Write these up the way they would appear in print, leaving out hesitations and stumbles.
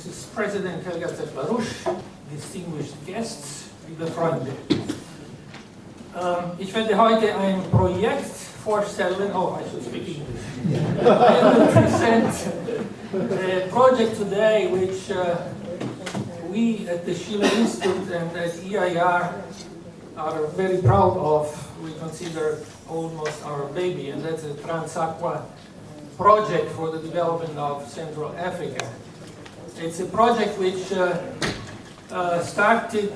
Mrs. President Helga Zepp-LaRouche, distinguished guests in the front there. Ich werde heute ein Projekt vorstellen. Oh, I should speak English. I will present a project today which we at the Schiller-Institute and at EIR are very proud of. We consider almost our baby, and that's a Transaqua project for the development of Central Africa. It's a project which started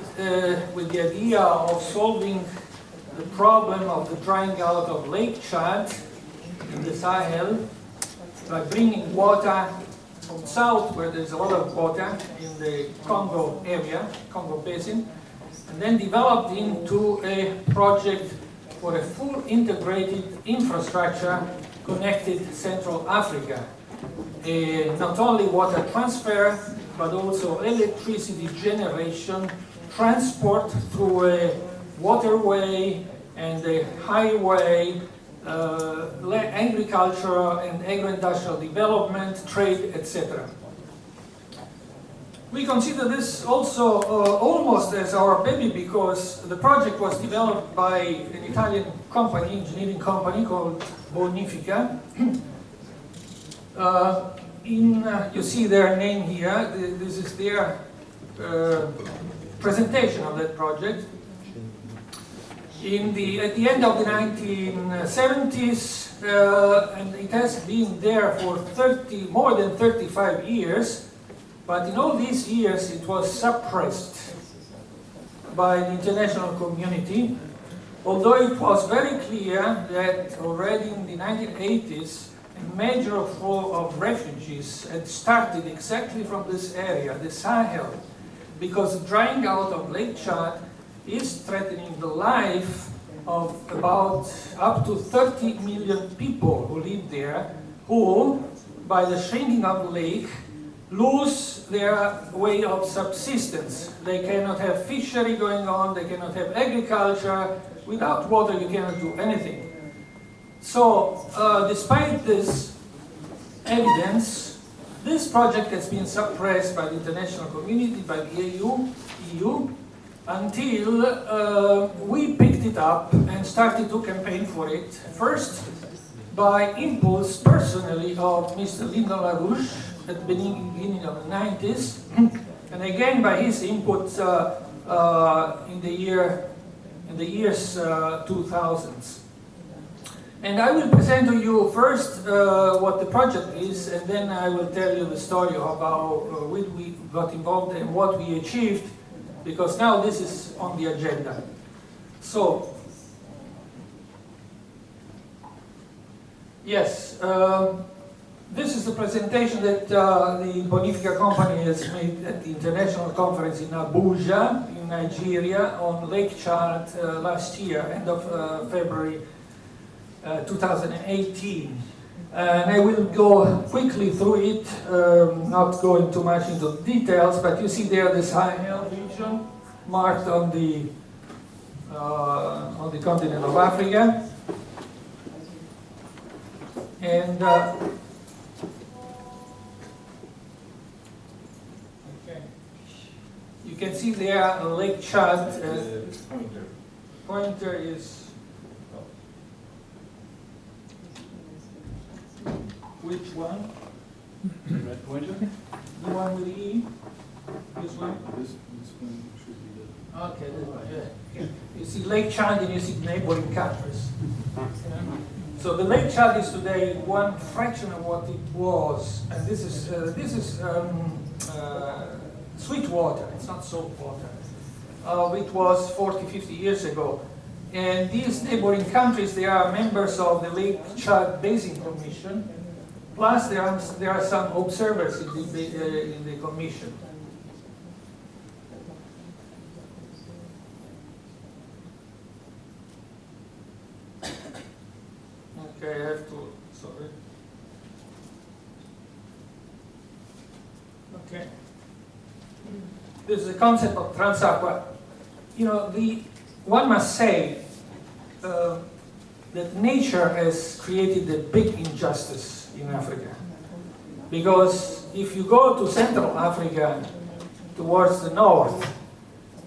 with the idea of solving the problem of the drying out of Lake Chad in the Sahel by bringing water from south, where there's a lot of water in the Congo area, Congo Basin, and then developed into a project for a full integrated infrastructure connected Central Africa. Not only water transfer, but also electricity generation, transport through a waterway and a highway, agriculture and agro-industrial development, trade, etc. We consider this also almost as our baby because the project was developed by an Italian company, engineering company called Bonifica. You see their name here. This is their presentation of that project. At the end of the 1970s, and it has been there for more than 35 years, but in all these years it was suppressed by the international community, although it was very clear that already in the 1980s a major flow of refugees had started exactly from this area, the Sahel, because the drying out of Lake Chad is threatening the life of about up to 30 million people who live there, who, by the shrinking of the lake, lose their way of subsistence. They cannot have fishery going on, they cannot have agriculture. Without water you cannot do anything. So, despite this evidence, this project has been suppressed by the international community, by the EU, until we picked it up and started to campaign for it. First, by impulse personally of Mr. Lyndon LaRouche at the beginning of the 90s, and again by his input in the years 2000s. And I will present to you first what the project is, and then I will tell you the story of how we got involved and what we achieved, because now this is on the agenda. So, yes, this is the presentation that the Bonifica company has made at the international conference in Abuja, in Nigeria, on Lake Chad last year, end of February 2018. And I will go quickly through it, not going too much into details, but you see there the Sahel region marked on the continent of Africa. And okay, you can see there Lake Chad. Pointer is which one? Red pointer? The one with the E? This one? This one should be the... Okay, this one, yeah. You see Lake Chad and you see neighboring countries. So the Lake Chad is today one fraction of what it was, and this is sweet water, it's not salt water. It was 40, 50 years ago. And these neighboring countries, they are members of the Lake Chad Basin Commission. Plus, there are some observers in the commission. Okay, I have to, sorry. Okay. This is the concept of Transaqua. You know, one must say that nature has created a big injustice in Africa, because if you go to Central Africa, towards the north,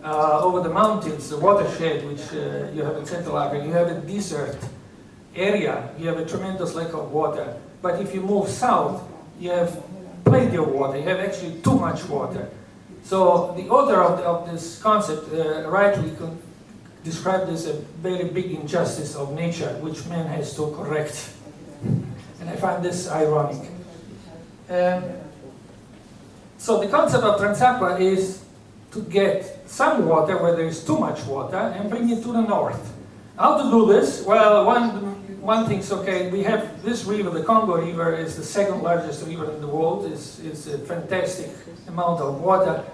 over the mountains, the watershed which you have in Central Africa, you have a desert area, you have a tremendous lack of water. But if you move south, you have plenty of water, you have actually too much water. So the author of this concept rightly described this as a very big injustice of nature, which man has to correct. And I find this ironic. So the concept of Transaqua is to get some water where there is too much water and bring it to the north. How to do this? Well, one thing's okay, we have this river, the Congo River is the second largest river in the world. It's a fantastic amount of water.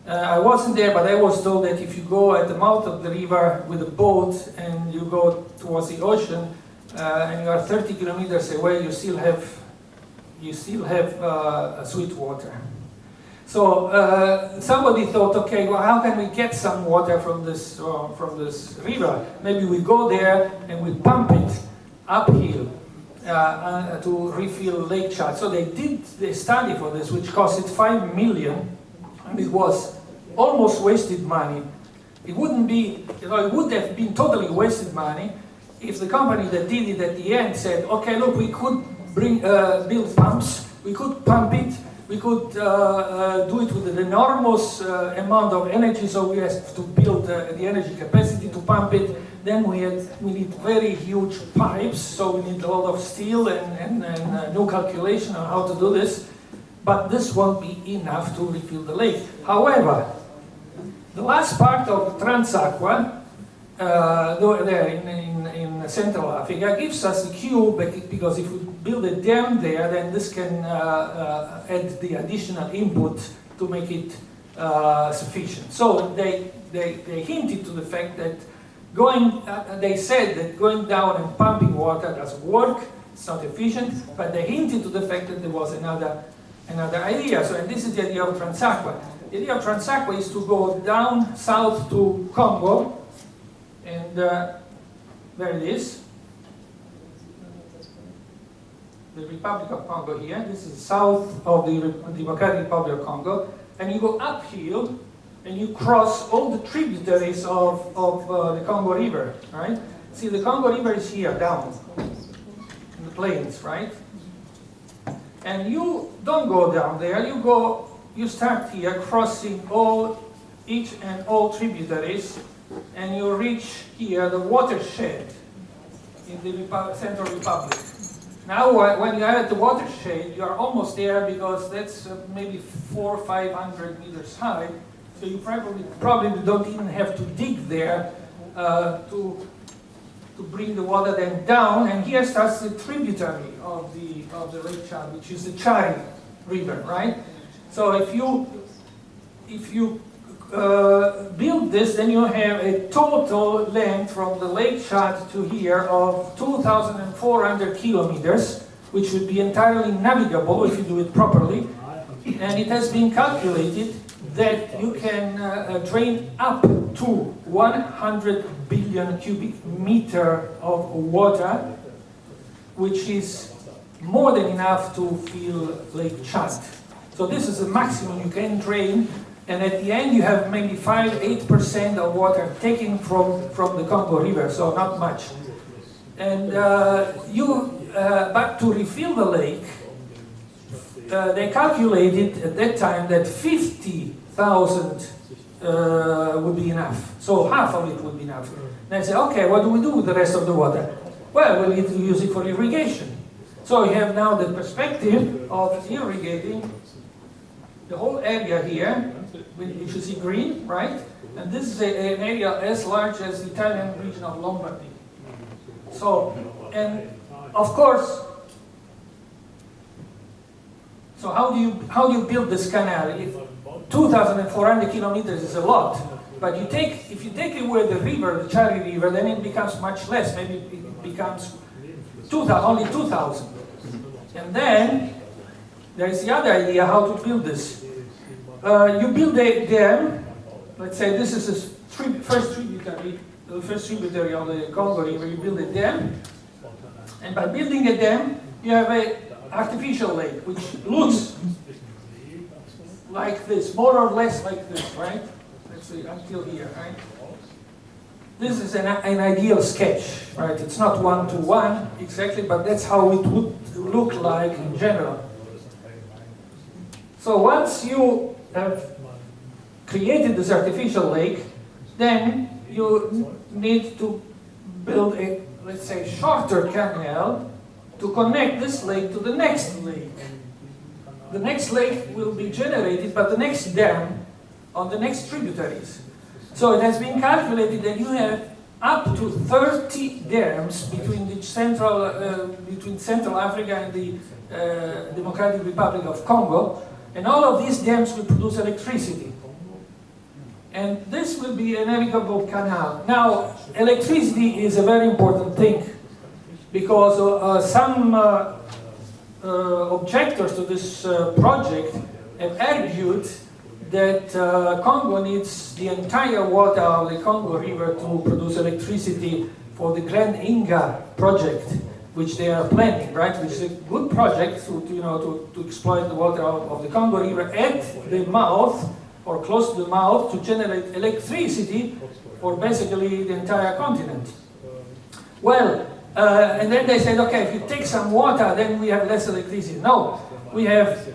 I wasn't there, but I was told that if you go at the mouth of the river with a boat and you go towards the ocean and you are 30 kilometers away, you still have sweet water. So somebody thought, okay, well, how can we get some water from this river? Maybe we go there and we pump it uphill to refill Lake Chad. So they did the study for this, which costed 5 million, and it was almost wasted money. It wouldn't be, it would have been totally wasted money if the company that did it at the end said, okay, look, we could build pumps, we could pump it, we could do it with an enormous amount of energy, so we have to build the energy capacity to pump it. Then we need very huge pipes, so we need a lot of steel and new calculation on how to do this. But this won't be enough to refill the lake. However, the last part of Transaqua, there in Central Africa, gives us a cue, because if we build a dam there, then this can add the additional input to make it sufficient. So they hinted to the fact that they said that going down and pumping water doesn't work, it's not efficient, but they hinted to the fact that there was another idea. So, and this is the idea of Transaqua. The idea of Transaqua is to go down south to Congo, and there it is, the Republic of Congo here. This is south of the Democratic Republic of Congo, and you go uphill and you cross all the tributaries of the Congo River, right? See, the Congo River is here down in the plains, right? And you don't go down there, you start here crossing each and all tributaries, and you reach here the watershed in the Central Republic. Now when you are at the watershed, you are almost there, because that's maybe 400 or 500 meters high, so you probably don't even have to dig there to bring the water then down, and here starts the tributary of the Lake Chad, which is the Chari River, right? So if you build this, then you have a total length from the Lake Chad to here of 2,400 kilometers, which would be entirely navigable if you do it properly. And it has been calculated that you can drain up to 100 billion cubic meter of water, which is more than enough to fill Lake Chad. So this is the maximum you can drain, and at the end you have maybe 5–8% of water taken from the Congo River, so not much. And but to refill the lake, they calculated at that time that 50,000 would be enough. So half of it would be enough. They say, okay, what do we do with the rest of the water? Well, we need to use it for irrigation. So you have now the perspective of irrigating the whole area here, which you see green, right? And this is an area as large as the Italian region of Lombardy. So, and of course, so how do you build this canal? If 2,400 kilometers is a lot, but if you take away the river, the Chari River, then it becomes much less. Maybe it becomes only 2,000. And then there is the other idea how to build this. You build a dam. Let's say this is the first tributary of the Congo River. You build a dam, and by building a dam, you have artificial lake, which looks like this, more or less like this, right? Let's see, until here, right? This is an ideal sketch, right? It's not one-to-one exactly, but that's how it would look like in general. So once you have created this artificial lake, then you need to build a, let's say, shorter canal to connect this lake to the next lake. The next lake will be generated by the next dam on the next tributaries. So it has been calculated that you have up to 30 dams between Central Africa and the Democratic Republic of Congo, and all of these dams will produce electricity. And this will be a navigable canal. Now, electricity is a very important thing, because some objectors to this project have argued that Congo needs the entire water of the Congo River to produce electricity for the Grand Inga project, which they are planning, right? Which is a good project to exploit the water of the Congo River at the mouth or close to the mouth to generate electricity for basically the entire continent. Well, and then they said, okay, if you take some water, then we have less electricity. No, we have,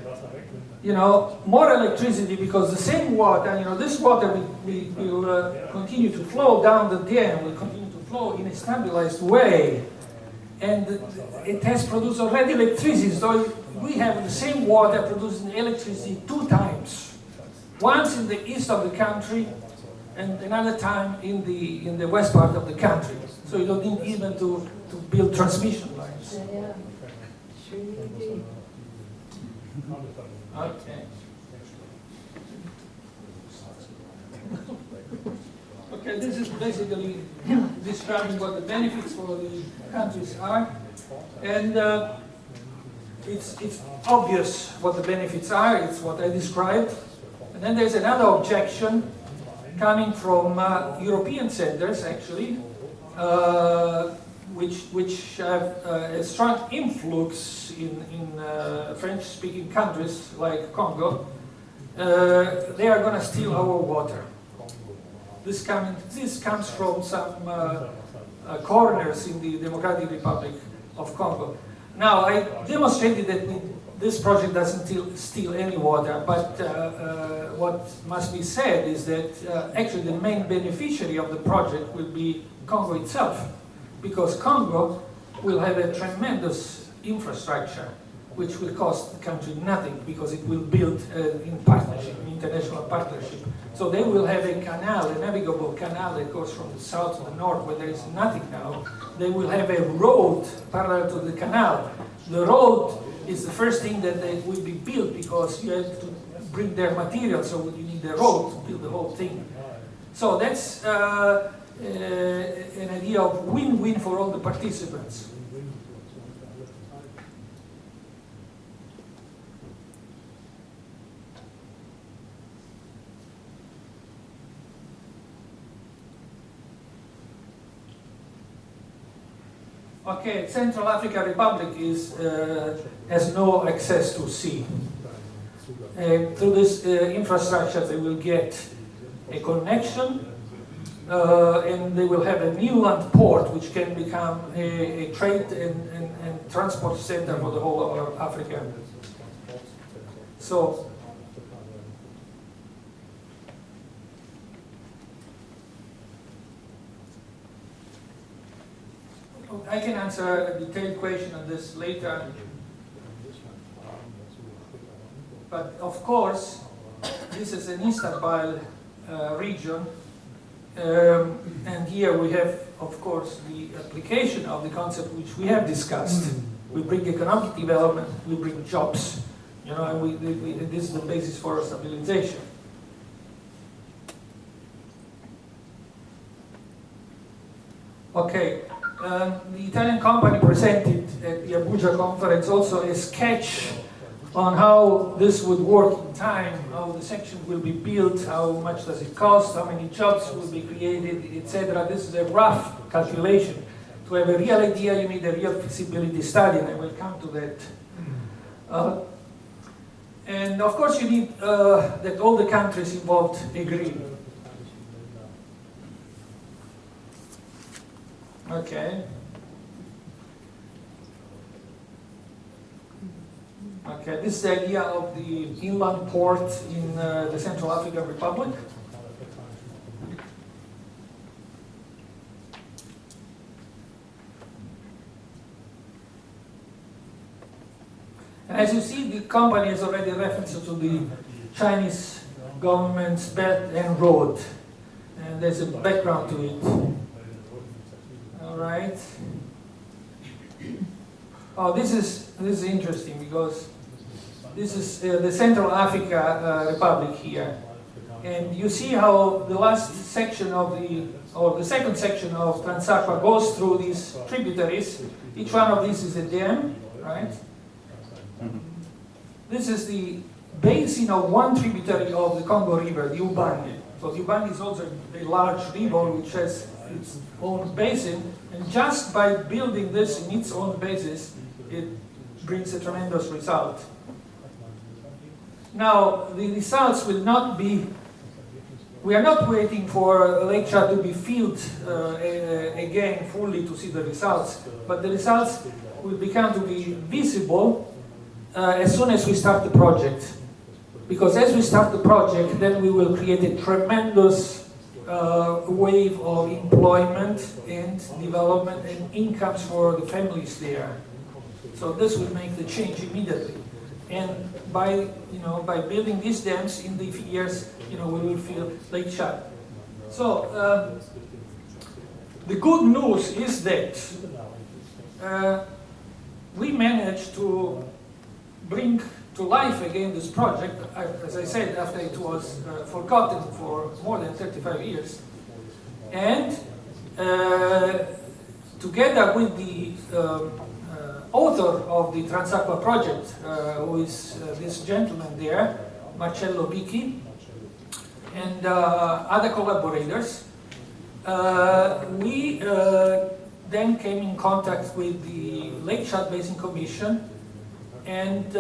more electricity, because the same water, this water will continue to flow down the dam, will continue to flow in a stabilized way. And it has produced already electricity, so we have the same water producing electricity 2 times. Once in the east of the country, and another time in the west part of the country. So you don't need even to build transmission lines. Okay. Okay, this is basically describing what the benefits for the countries are. And it's obvious what the benefits are. It's what I described. And then there's another objection coming from European centers, actually, which have a strong influx in French-speaking countries like Congo. They are going to steal our water. This comes from some corners in the Democratic Republic of Congo. Now, I demonstrated that this project doesn't steal any water, but what must be said is that actually the main beneficiary of the project will be Congo itself, because Congo will have a tremendous infrastructure which will cost the country nothing, because it will build in partnership, in international partnership. So they will have a canal, a navigable canal that goes from the south to the north, where there is nothing now. They will have a road parallel to the canal. The road is the first thing that they will be built, because you have to bring their material, so you need a road to build the whole thing. So that's an idea of win-win for all the participants. Okay, Central African Republic has no access to sea. Through this infrastructure, they will get a connection, and they will have a inland port, which can become a trade and transport center for the whole of Africa. So, I can answer a detailed question on this later. But of course, this is an Istanbul region, and here we have, of course, the application of the concept which we have discussed. We bring economic development, we bring jobs, and this is the basis for stabilization. Okay. The Italian company presented at the Abuja conference also a sketch on how this would work in time, how the section will be built, how much does it cost, how many jobs will be created, etc. This is a rough calculation. To have a real idea, you need a real feasibility study, and I will come to that. And of course you need that all the countries involved agree. Okay. Okay, this is the idea of the inland port in the Central African Republic. And as you see, the company has already referenced to the Chinese government's Belt and Road, and there's a background to it. All right. Oh, this is interesting because this is the Central Africa Republic here, and you see how the last section of the second section of Transaqua goes through these tributaries. Each one of these is a dam, right? This is the basin of one tributary of the Congo River, the Ubangi. So the Ubangi is also a large river which has its own basin, and just by building this in its own basis, it brings a tremendous result. Now, the results will not be, we are not waiting for Lake Chad to be filled again fully to see the results, but the results will become to be visible as soon as we start the project. Because as we start the project, then we will create a tremendous wave of employment and development and incomes for the families there. So this will make the change immediately. And by building these dams in the years, we will fill Lake Chad. So the good news is that we managed to bring to life again this project, as I said, after it was forgotten for more than 35 years. And together with the author of the Transaqua project, who is this gentleman there, Marcello Vicchi, and other collaborators, we then came in contact with the Lake Chad Basin Commission, and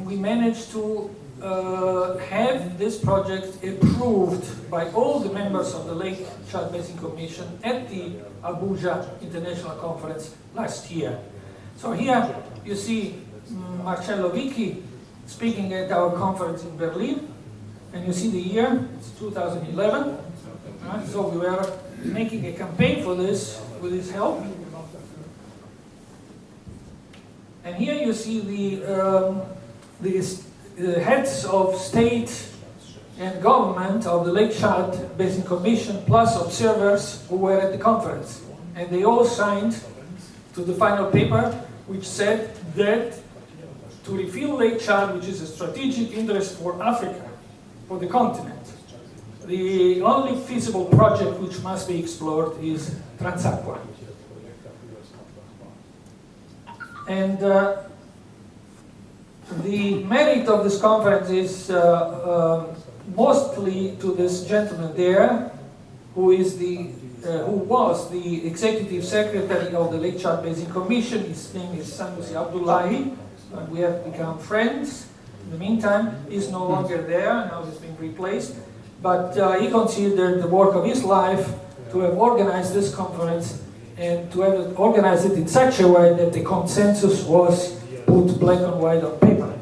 we managed to have this project approved by all the members of the Lake Chad Basin Commission at the Abuja International Conference last year. So here you see Marcello Vicchi speaking at our conference in Berlin, and you see the year, it's 2011. So we were making a campaign for this with his help. And here you see the heads of state and government of the Lake Chad Basin Commission, plus observers who were at the conference. And they all signed to the final paper, which said that to refill Lake Chad, which is a strategic interest for Africa, for the continent, the only feasible project which must be explored is Transaqua. And the merit of this conference is mostly to this gentleman there, who was the executive secretary of the Lake Chad Basin Commission. His name is Sanusi Abdullahi, and we have become friends. In the meantime, he's no longer there, now he's been replaced. But he considered the work of his life to have organized this conference and to have organized it in such a way that the consensus was put black and white on paper.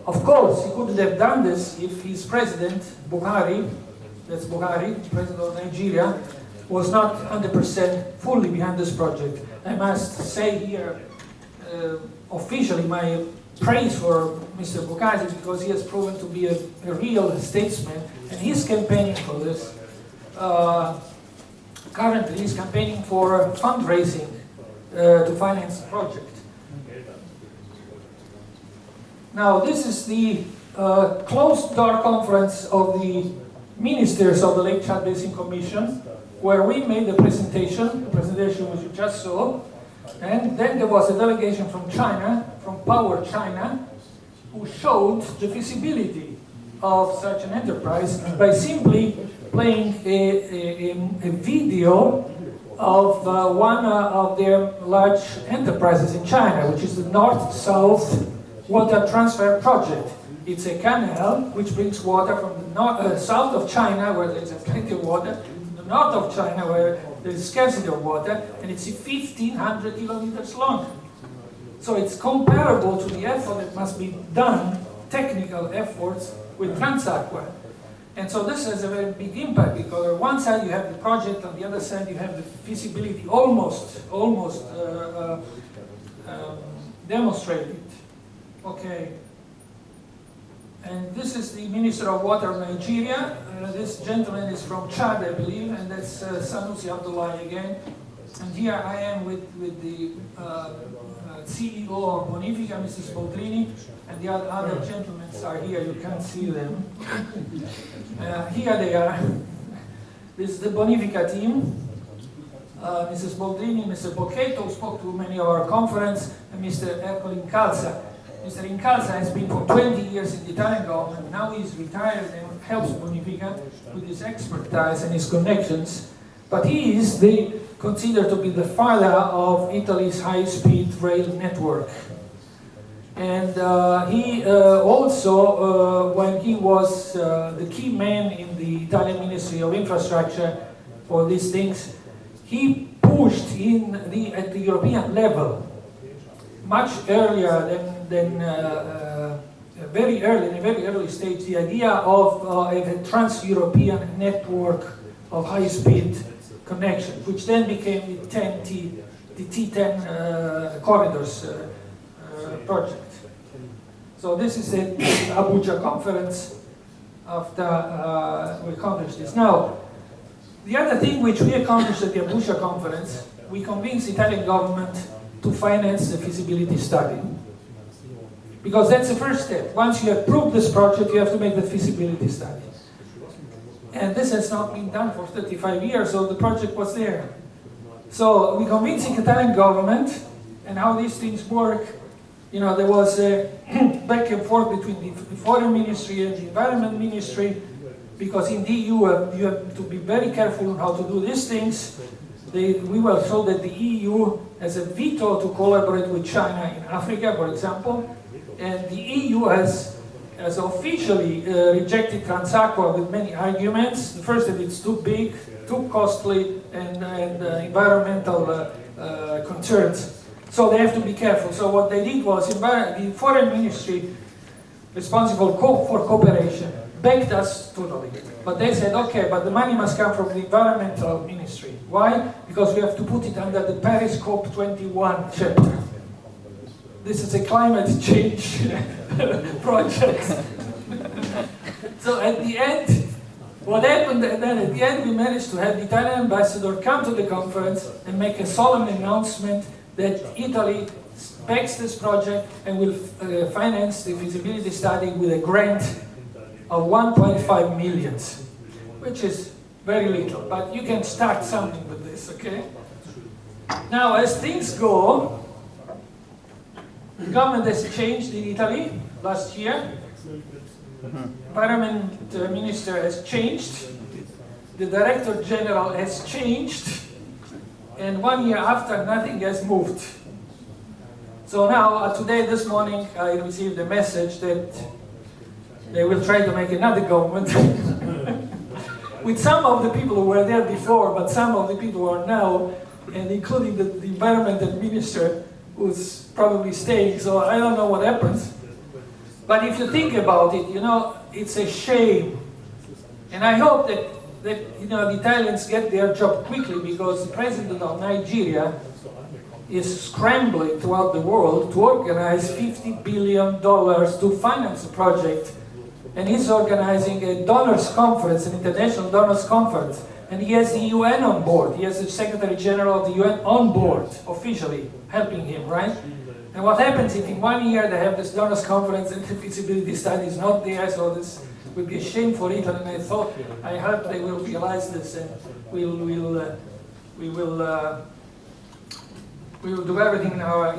Of course, he couldn't have done this if his president, Buhari, that's Buhari, president of Nigeria, was not 100% fully behind this project. I must say here, officially, my praise for Mr. Buhari, because he has proven to be a real statesman, and he's campaigning for this. Currently, he's campaigning for fundraising to finance the project. Now, this is the closed-door conference of the ministers of the Lake Chad Basin Commission, where we made the presentation which you just saw, and then there was a delegation from China, from Power China, who showed the feasibility of such an enterprise by simply playing a video of one of their large enterprises in China, which is the North-South Water Transfer Project. It's a canal which brings water from the south of China, where there's plenty of water, to the north of China, where there's scarcity of water, and it's 1,500 kilometers long. So it's comparable to the effort that must be done, technical efforts, with Transaqua. And so this has a very big impact, because on one side you have the project, on the other side you have the feasibility almost demonstrated. Okay. And this is the Minister of Water of Nigeria. This gentleman is from Chad, I believe, and that's Sanusi Abdullahi again. And here I am with the CEO of Bonifica, Mrs. Boldrini, and the other gentlemen are here. You can't see them. Here they are. This is the Bonifica team. Mrs. Boldrini, Mr. Bocchetto, who spoke to many of our conference, and Mr. Ercole Incalza. Mr. Incalza has been for 20 years in the Italian government. Now he's retired and helps Bonifica with his expertise and his connections. But he is considered to be the father of Italy's high-speed rail network. And he also, when he was the key man in the Italian Ministry of Infrastructure for these things, he pushed at the European level, much earlier than very early, in a very early stage, the idea of a trans-European network of high-speed connection, which then became the T10 corridors project. So this is the Abuja conference after we accomplished this. Now, the other thing which we accomplished at the Abuja conference, we convinced the Italian government to finance the feasibility study. Because that's the first step. Once you have proved this project, you have to make the feasibility study. And this has not been done for 35 years, so the project was there. So we convinced the Italian government, and how these things work. You know, there was a back and forth between the Foreign Ministry and the Environment Ministry, because in the EU you have to be very careful on how to do these things. We were told that the EU has a veto to collaborate with China in Africa, for example, and the EU has officially rejected Transaqua with many arguments. The first, that it's too big, too costly, and environmental concerns. So they have to be careful. So what they did was, the Foreign Ministry, responsible for cooperation, begged us totally. But they said, okay, but the money must come from the Environmental Ministry. Why? Because we have to put it under the Paris COP21 chapter. This is a climate change project. So at the end, what happened, and then at the end we managed to have the Italian ambassador come to the conference and make a solemn announcement that Italy backs this project and will finance the feasibility study with a grant of 1.5 million, which is very little, but you can start something with this, okay? Now, as things go, the government has changed in Italy last year. Environment Minister has changed. The Director General has changed. And 1 year after, nothing has moved. So now, today, this morning, I received a message that they will try to make another government with some of the people who were there before, but some of the people who are now, and including the Environment Minister, who's probably staying, so I don't know what happens. But if you think about it, you know, it's a shame. And I hope that you know, the Italians get their job quickly, because the president of Nigeria is scrambling throughout the world to organize $50 billion to finance the project. And he's organizing a donors conference, an international donors conference. And he has the UN on board. He has the Secretary General of the UN on board, officially, helping him, right? And what happens if in 1 year they have this donors conference and the feasibility study is not there, so this will be a shame for Italy. And I hope they will realize this, and we will do everything in our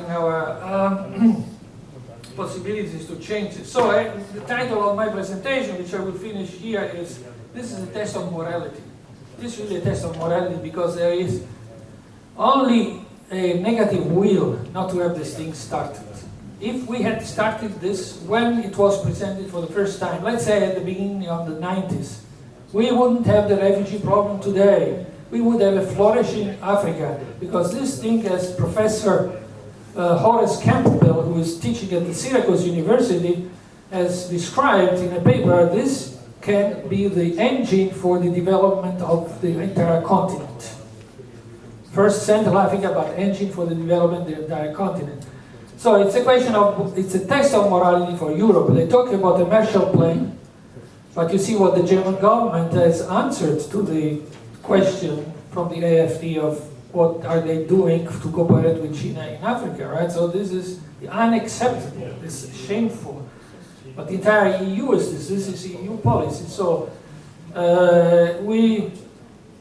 possibilities to change it. So the title of my presentation, which I will finish here, is "This is a test of morality." This is really a test of morality, because there is only a negative will not to have this thing started. If we had started this when it was presented for the first time, let's say at the beginning of the 90s, we wouldn't have the refugee problem today. We would have a flourishing Africa, because this thing, as Professor Horace Campbell, who is teaching at the Syracuse University, has described in a paper, this can be the engine for the development of the entire continent. First Central Africa, but engine for the development of the entire continent. So it's a question of, it's a test of morality for Europe. They talk about the Marshall Plan, but you see what the German government has answered to the question from the AFD of what are they doing to cooperate with China in Africa, right? So this is unacceptable, it's shameful. But the entire EU is this is EU policy. So we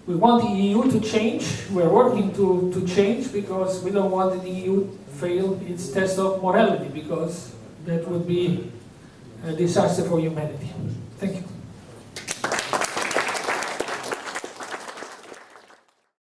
want the EU to change. We're working to change, because we don't want the EU fail its test of morality, because that would be a disaster for humanity. Thank you.